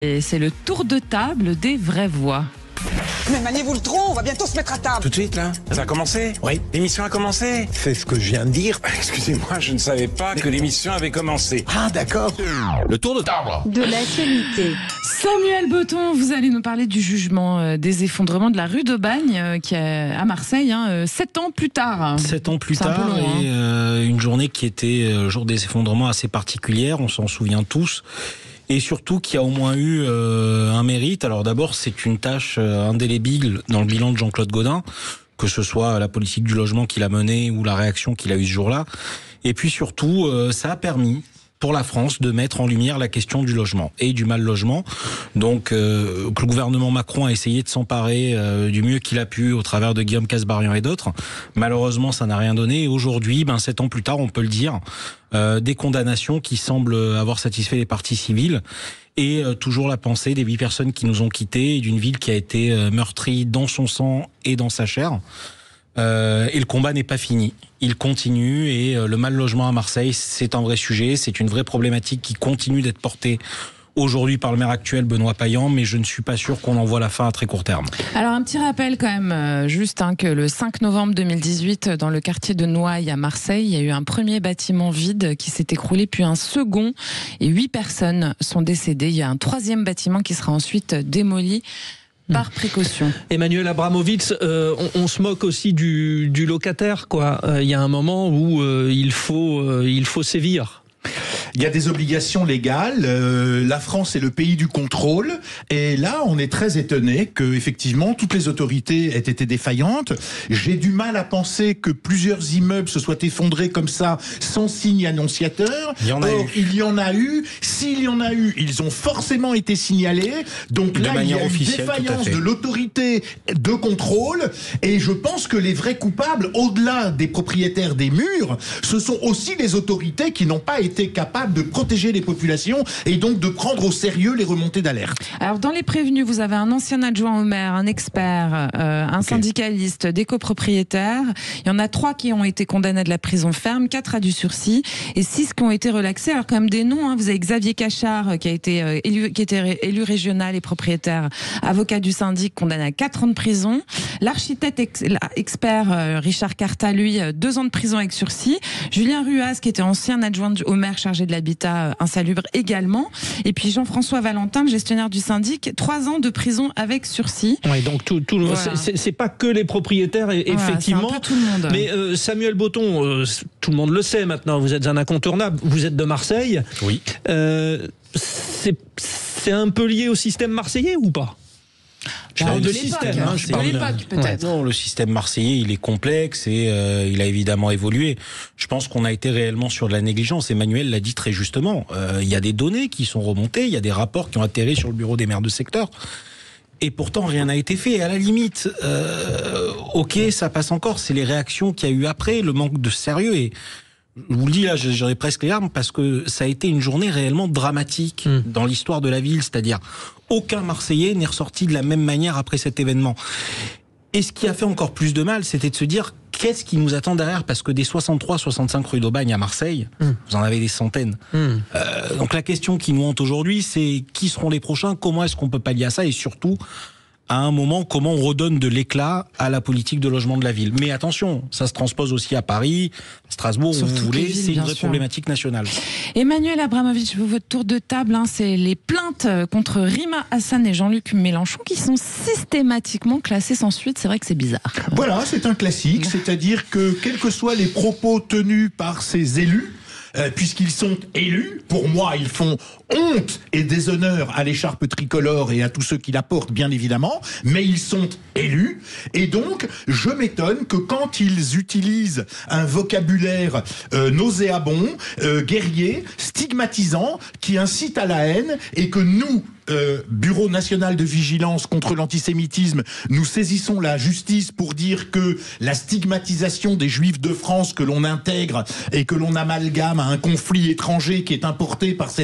Et c'est le tour de table des vraies voix. Mais maniez-vous le tronc, on va bientôt se mettre à table. Tout de suite, là? Ça a commencé? Oui. L'émission a commencé? C'est ce que je viens de dire. Excusez-moi, je ne savais pas que l'émission avait commencé. Ah, d'accord. Le tour de table. De l'actualité. Samuel Botton, vous allez nous parler du jugement des effondrements de la rue d'Aubagne qui est à Marseille, 7 ans plus tard. 7 ans plus C'est un peu tard, long, et une journée qui était jour des effondrements assez particulière, on s'en souvient tous. Et surtout qu'il y a au moins eu un mérite. Alors d'abord, c'est une tâche indélébile dans le bilan de Jean-Claude Gaudin, que ce soit la politique du logement qu'il a menée ou la réaction qu'il a eue ce jour-là. Et puis surtout, ça a permis pour la France de mettre en lumière la question du logement et du mal logement. Donc que le gouvernement Macron a essayé de s'emparer du mieux qu'il a pu au travers de Guillaume Kasbarian et d'autres. Malheureusement, ça n'a rien donné. Et aujourd'hui, 7 ans plus tard, on peut le dire, des condamnations qui semblent avoir satisfait les parties civiles et toujours la pensée des 8 personnes qui nous ont quittés et d'une ville qui a été meurtrie dans son sang et dans sa chair. Et le combat n'est pas fini. Il continue et le mal logement à Marseille, c'est un vrai sujet, c'est une vraie problématique qui continue d'être portée aujourd'hui par le maire actuel Benoît Payan, mais je ne suis pas sûr qu'on en voit la fin à très court terme. Alors un petit rappel quand même, que le 5 novembre 2018, dans le quartier de Noailles à Marseille, il y a eu un premier bâtiment vide qui s'est écroulé, puis un second, et 8 personnes sont décédées. Il y a un troisième bâtiment qui sera ensuite démoli par précaution. Emmanuel Abramovitch, on se moque aussi du locataire, quoi. Il y a un moment où il faut sévir. Il y a des obligations légales. La France est le pays du contrôle. Et là, on est très étonné que, effectivement, toutes les autorités aient été défaillantes. J'ai du mal à penser que plusieurs immeubles se soient effondrés comme ça, sans signe annonciateur. Il y en a eu. Il y en a eu. S'il y en a eu, ils ont forcément été signalés. Donc là, il y a une défaillance de l'autorité de contrôle. Et je pense que les vrais coupables, au-delà des propriétaires des murs, ce sont aussi les autorités qui n'ont pas été capables de protéger les populations et donc de prendre au sérieux les remontées d'alerte. Alors dans les prévenus, vous avez un ancien adjoint au maire, un expert, un syndicaliste, des copropriétaires. Il y en a 3 qui ont été condamnés à de la prison ferme, 4 à du sursis et 6 qui ont été relaxés. Alors quand même des noms, vous avez Xavier Cachard qui a été élu régional et propriétaire, avocat du syndic, condamné à 4 ans de prison. L'architecte expert Richard Carta, lui, 2 ans de prison avec sursis. Julien Ruas, qui était ancien adjoint au maire chargé de l'habitat insalubre également. Et puis Jean-François Valentin, le gestionnaire du syndic, 3 ans de prison avec sursis. Oui, donc voilà. C'est pas que les propriétaires, effectivement. C'est un peu tout le monde. Mais Samuel Botton, tout le monde le sait maintenant, vous êtes un incontournable, vous êtes de Marseille. Oui. C'est un peu lié au système marseillais ou pas? De l'époque, peut-être. Non, le système marseillais, il est complexe et il a évidemment évolué. Je pense qu'on a été réellement sur de la négligence. Emmanuel l'a dit très justement. Il y a des données qui sont remontées, il y a des rapports qui ont atterri sur le bureau des maires de secteur. Et pourtant, rien n'a été fait. Et à la limite, ok, ça passe encore. C'est les réactions qu'il y a eu après, le manque de sérieux. Et je vous le dis là, j'en ai presque les larmes parce que ça a été une journée réellement dramatique dans l'histoire de la ville. C'est-à-dire, aucun Marseillais n'est ressorti de la même manière après cet événement. Et ce qui a fait encore plus de mal, c'était de se dire qu'est-ce qui nous attend derrière, parce que des 63-65 rue d'Aubagne à Marseille, vous en avez des centaines. Donc la question qui nous hante aujourd'hui, c'est qui seront les prochains, comment est-ce qu'on peut pallier à ça, et surtout, à un moment, comment on redonne de l'éclat à la politique de logement de la ville. Mais attention, ça se transpose aussi à Paris, Strasbourg, où vous voulez, c'est une vraie problématique nationale. Emmanuel Abramovitch, votre tour de table, c'est les plaintes contre Rima Hassan et Jean-Luc Mélenchon qui sont systématiquement classées sans suite. C'est vrai que c'est bizarre. Voilà, c'est un classique, c'est-à-dire que quels que soient les propos tenus par ces élus, puisqu'ils sont élus, pour moi, ils font honte et déshonneur à l'écharpe tricolore et à tous ceux qui la portent, bien évidemment, mais ils sont élus. Et donc, je m'étonne que quand ils utilisent un vocabulaire nauséabond, guerrier, stigmatisant, qui incite à la haine, et que nous, Bureau national de vigilance contre l'antisémitisme, nous saisissons la justice pour dire que la stigmatisation des Juifs de France que l'on intègre et que l'on amalgame à un conflit étranger qui est importé par ce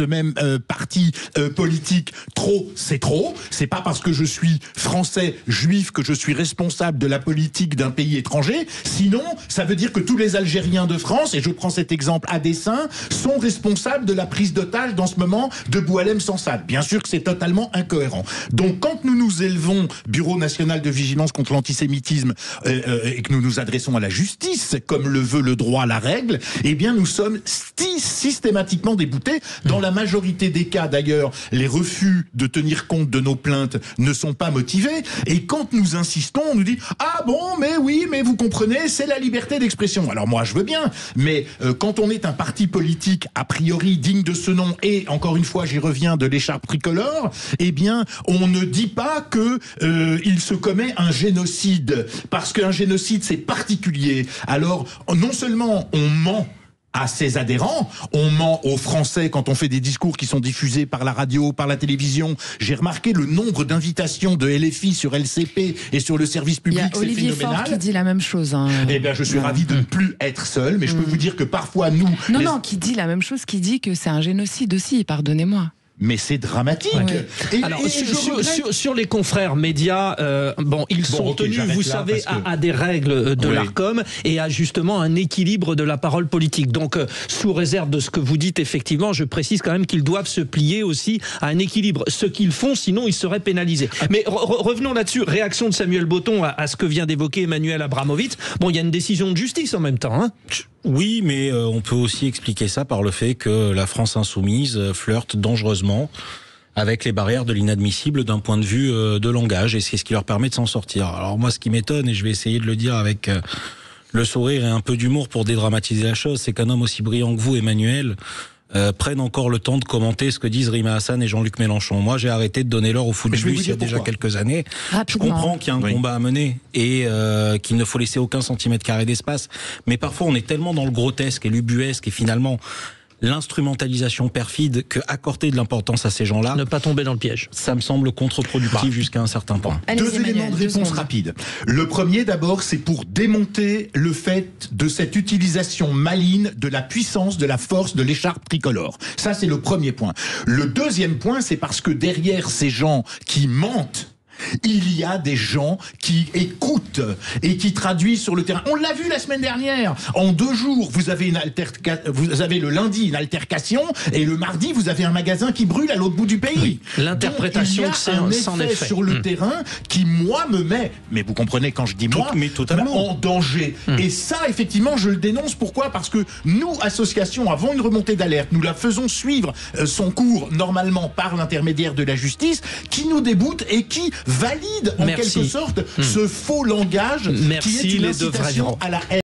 même parti politique, trop, c'est trop. C'est pas parce que je suis français juif que je suis responsable de la politique d'un pays étranger. Sinon, ça veut dire que tous les Algériens de France, et je prends cet exemple à dessein, sont responsables de la prise d'otage dans ce moment de Bouazizi Oualem Sansal. Bien sûr que c'est totalement incohérent. Donc quand nous nous élevons, Bureau national de vigilance contre l'antisémitisme, et que nous nous adressons à la justice, comme le veut le droit, la règle, eh bien nous sommes systématiquement déboutés. Dans la majorité des cas d'ailleurs, les refus de tenir compte de nos plaintes ne sont pas motivés. Et quand nous insistons, on nous dit « Ah bon, mais oui, mais vous comprenez, c'est la liberté d'expression. » Alors moi je veux bien, mais quand on est un parti politique a priori digne de ce nom, et encore une fois j'y reviens, de l'écharpe tricolore, eh bien on ne dit pas que il se commet un génocide, parce qu'un génocide c'est particulier. Alors non seulement on ment à ses adhérents, on ment aux Français quand on fait des discours qui sont diffusés par la radio, par la télévision. J'ai remarqué le nombre d'invitations de LFI sur LCP et sur le service public, c'est phénoménal. Il y a Olivier Faure qui dit la même chose. Hein. Eh bien, je suis ravi de ne plus être seul, mais je peux vous dire que parfois nous... Non, qui dit la même chose, qui dit que c'est un génocide aussi, pardonnez-moi. Mais c'est dramatique. Ouais. Alors, sur les confrères médias, ils sont tenus, vous savez, à des règles de l'Arcom et à justement un équilibre de la parole politique. Donc, sous réserve de ce que vous dites, effectivement, je précise quand même qu'ils doivent se plier aussi à un équilibre. Ce qu'ils font, sinon, ils seraient pénalisés. Mais revenons là-dessus. Réaction de Samuel Botton à ce que vient d'évoquer Emmanuel Abramovitch. Bon, il y a une décision de justice en même temps, hein. Oui, mais on peut aussi expliquer ça par le fait que la France insoumise flirte dangereusement avec les barrières de l'inadmissible d'un point de vue de langage, et c'est ce qui leur permet de s'en sortir. Alors moi, ce qui m'étonne, et je vais essayer de le dire avec le sourire et un peu d'humour pour dédramatiser la chose, c'est qu'un homme aussi brillant que vous, Emmanuel, prennent encore le temps de commenter ce que disent Rima Hassan et Jean-Luc Mélenchon. Moi, j'ai arrêté de donner l'heure au foot il y a déjà quelques années. Rapidement. Je comprends qu'il y a un combat à mener et qu'il ne faut laisser aucun centimètre carré d'espace. Mais parfois, on est tellement dans le grotesque et l'ubuesque et finalement l'instrumentalisation perfide que accorder de l'importance à ces gens-là, ne pas tomber dans le piège. Ça me semble contre-productif jusqu'à un certain point. Deux éléments de réponse rapides. Le premier, d'abord, c'est pour démonter le fait de cette utilisation maligne de la puissance, de la force de l'écharpe tricolore. Ça, c'est le premier point. Le deuxième point, c'est parce que derrière ces gens qui mentent, il y a des gens qui écoutent et qui traduisent sur le terrain. On l'a vu la semaine dernière. En 2 jours, vous avez le lundi une altercation et le mardi, vous avez un magasin qui brûle à l'autre bout du pays. Oui. L'interprétation, c'est un effet sur le terrain qui, moi, me met, mais vous comprenez quand je dis moi, en danger. Et ça, effectivement, je le dénonce. Pourquoi ? Parce que nous, association, avons une remontée d'alerte. Nous la faisons suivre son cours, normalement, par l'intermédiaire de la justice, qui nous déboute et qui valide en quelque sorte ce faux langage qui est une incitation à la haine.